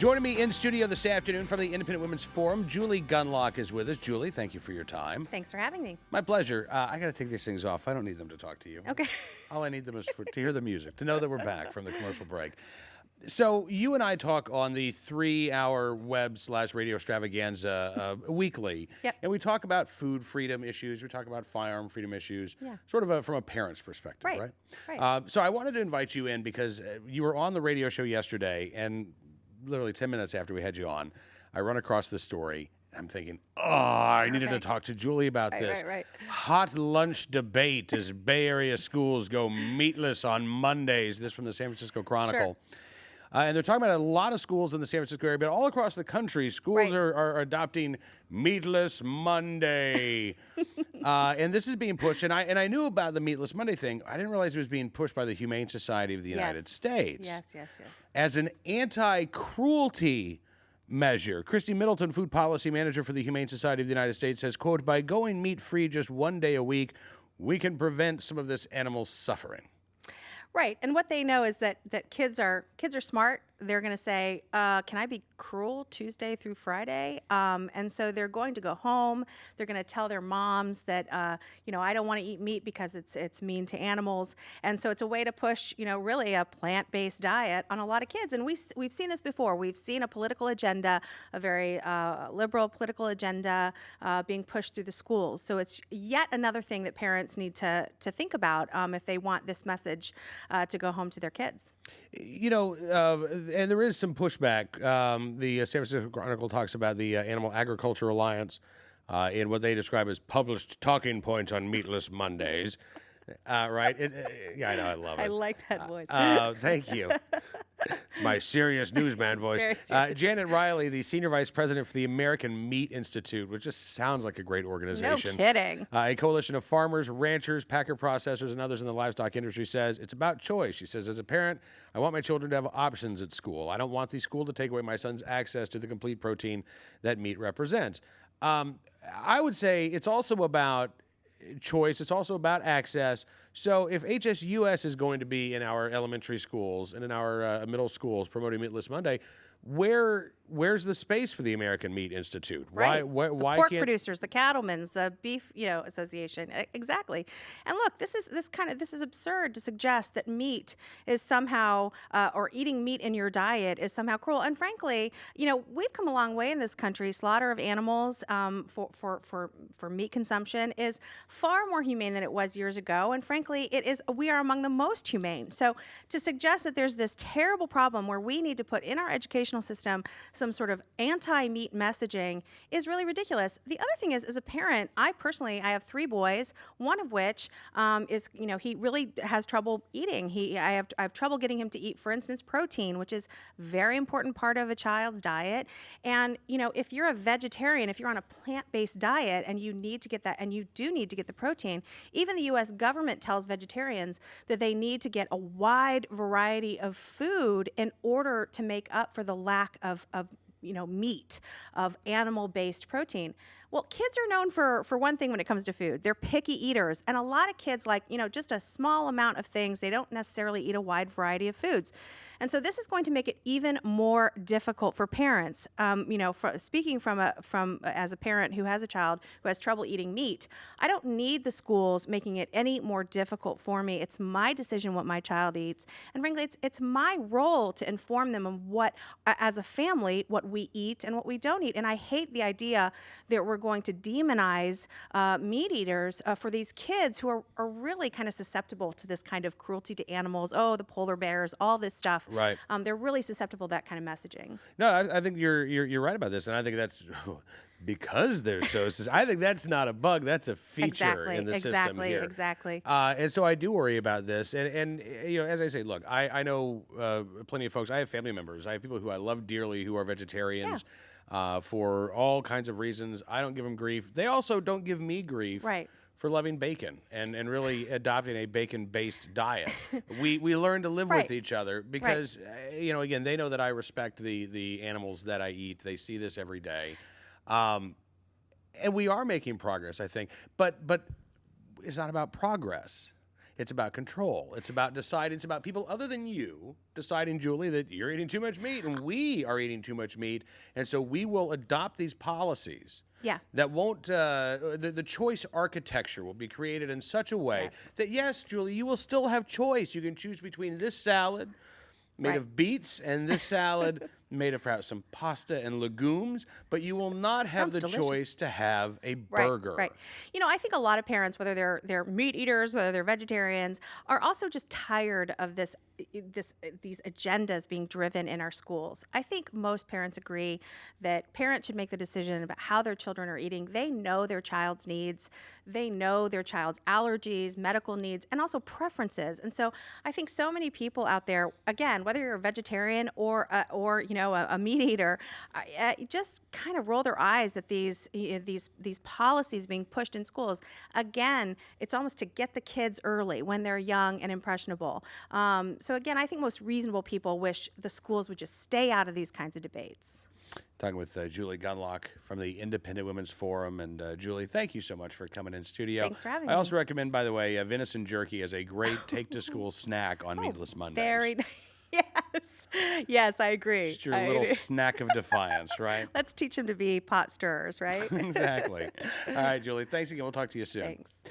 Joining me in studio this afternoon from the Independent Women's Forum, Julie Gunlock is with us. Julie, thank you for your time. Thanks for having me. My pleasure. I got to take these things off. I don't need them to talk to you. Okay. All I need them is to hear the music, to know that we're back from the commercial break. So you and I talk on the 3-hour web/radio extravaganza weekly. Yep. And we talk about food freedom issues. We talk about firearm freedom issues, Yeah. sort of from a parent's perspective, right? Right. So I wanted to invite you in because you were on the radio show yesterday, and literally 10 minutes after we had you on, I run across this story. I'm thinking, I needed to talk to Julie about this. Right. Hot lunch debate as Bay Area schools go meatless on Mondays. This from the San Francisco Chronicle. Sure. And they're talking about a lot of schools in the San Francisco area, but all across the country, schools are adopting Meatless Monday. And this is being pushed. And I knew about the Meatless Monday thing. I didn't realize it was being pushed by the Humane Society of the United States. Yes. As an anti-cruelty measure. Christy Middleton, food policy manager for the Humane Society of the United States, says, quote, by going meat-free just one day a week, we can prevent some of this animal suffering. Right. And what they know is that kids are smart. They're going to say, can I be cruel Tuesday through Friday? And so they're going to go home. They're going to tell their moms that, I don't want to eat meat because it's mean to animals. And so it's a way to push, really a plant-based diet on a lot of kids. And we've seen this before. We've seen a political agenda, a very liberal political agenda being pushed through the schools. So it's yet another thing that parents need to think about if they want this message to go home to their kids. And there is some pushback. The San Francisco Chronicle talks about the Animal Agriculture Alliance in what they describe as published talking points on Meatless Mondays. Right? Yeah, I know. I love it. I like that voice. Thank you. It's my serious newsman voice. Very serious. Janet Riley, the senior vice president for the American Meat Institute, which just sounds like a great organization. No kidding. A coalition of farmers, ranchers, packer processors, and others in the livestock industry says it's about choice. She says, as a parent, I want my children to have options at school. I don't want the school to take away my son's access to the complete protein that meat represents. I would say it's also about choice. It's also about access. So if HSUS is going to be in our elementary schools and in our middle schools promoting Meatless Monday, where's the space for the American Meat Institute? Right. Why the pork can't producers, the cattlemen's, the beef, association. Exactly. And look, this is absurd to suggest that meat is somehow or eating meat in your diet is somehow cruel. And frankly, we've come a long way in this country. Slaughter of animals for meat consumption is far more humane than it was years ago. And frankly, we are among the most humane. So to suggest that there's this terrible problem where we need to put in our educational system some sort of anti-meat messaging is really ridiculous. The other thing is, as a parent, I have 3 boys, one of which is, he really has trouble eating. I have trouble getting him to eat, for instance, protein, which is a very important part of a child's diet. And, if you're a vegetarian, if you're on a plant-based diet and you need to get that, and you do need to get the protein, even the U.S. government tells vegetarians that they need to get a wide variety of food in order to make up for the lack of meat, of animal-based protein. Well, kids are known for one thing when it comes to food. They're picky eaters. And a lot of kids like, just a small amount of things. They don't necessarily eat a wide variety of foods. And so this is going to make it even more difficult for parents. Speaking as a parent who has a child who has trouble eating meat, I don't need the schools making it any more difficult for me. It's my decision what my child eats. And frankly, it's my role to inform them of what, as a family, what we eat and what we don't eat. And I hate the idea that we're going to demonize meat eaters for these kids who are really kind of susceptible to this kind of cruelty to animals. Oh, the polar bears, all this stuff. Right. They're really susceptible to that kind of messaging. No, I think you're right about this, and I think that's because they're so. I think that's not a bug; that's a feature in the system here. Exactly. And so I do worry about this, and as I say, look, I know plenty of folks. I have family members. I have people who I love dearly who are vegetarians. For all kinds of reasons. I don't give them grief. They also don't give me grief for loving bacon and really adopting a bacon-based diet. We learn to live with each other because, again, they know that I respect the animals that I eat. They see this every day. And we are making progress, I think. But it's not about progress. It's about control. It's about deciding. It's about people other than you deciding, Julie, that you're eating too much meat and we are eating too much meat. And so we will adopt these policies Yeah. that won't, the choice architecture will be created in such a way Yes. that, yes, Julie, you will still have choice. You can choose between this salad made Right. of beets and this salad made of perhaps some pasta and legumes, but you will not have Sounds the delicious. choice to have a Right, burger. right. You know, I think a lot of parents, whether they're meat eaters, whether they're vegetarians, are also just tired of these agendas being driven in our schools. I think most parents agree that parents should make the decision about how their children are eating. They know their child's needs, they know their child's allergies, medical needs, and also preferences. And so I think so many people out there, again, whether you're a vegetarian or you know a meat eater, just kind of roll their eyes at these policies being pushed in schools. Again, it's almost to get the kids early when they're young and impressionable. So again, I think most reasonable people wish the schools would just stay out of these kinds of debates. Talking with Julie Gunlock from the Independent Women's Forum. And Julie, thank you so much for coming in studio. Thanks for having I also me. recommend, by the way, venison jerky as a great take-to-school snack on Meatless Mondays. Very nice. Yes. Yes, I agree. Just your I little agree. snack of defiance, right? Let's teach them to be pot stirrers, right? Exactly. All right, Julie, thanks again. We'll talk to you soon. Thanks.